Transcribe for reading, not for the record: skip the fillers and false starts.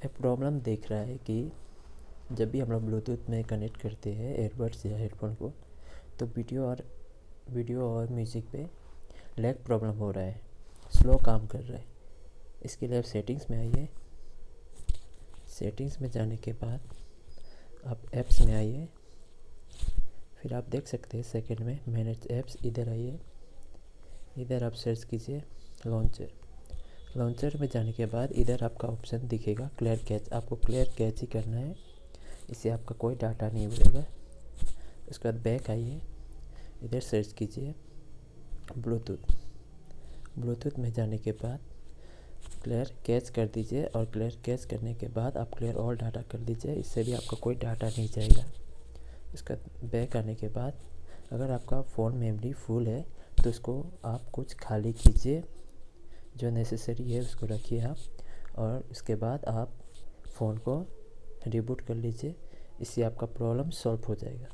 एक प्रॉब्लम देख रहा है कि जब भी हम लोग ब्लूटूथ में कनेक्ट करते हैं एयरबड्स या हेडफोन को, तो वीडियो और म्यूज़िक पे लैग प्रॉब्लम हो रहा है, स्लो काम कर रहा है। इसके लिए आप सेटिंग्स में आइए। सेटिंग्स में जाने के बाद आप ऐप्स में आइए। फिर आप देख सकते हैं सेकंड में मैनेज ऐप्स, इधर आइए। इधर आप सर्च कीजिए लॉन्चर। लॉन्चर में जाने के बाद इधर आपका ऑप्शन दिखेगा क्लियर कैच। आपको क्लियर कैच ही करना है, इससे आपका कोई डाटा नहीं उड़ेगा। उसके बाद बैक आइए। इधर सर्च कीजिए ब्लूटूथ। ब्लूटूथ में जाने के बाद क्लियर कैच कर दीजिए और क्लियर कैच करने के बाद आप क्लियर ऑल डाटा कर दीजिए, इससे भी आपका कोई डाटा नहीं जाएगा। इसका बैक आने के बाद अगर आपका फ़ोन मेमोरी फुल है तो उसको आप कुछ खाली कीजिए, जो नेसेसरी है उसको रखिए आप, और उसके बाद आप फ़ोन को रिबूट कर लीजिए। इससे आपका प्रॉब्लम सॉल्व हो जाएगा।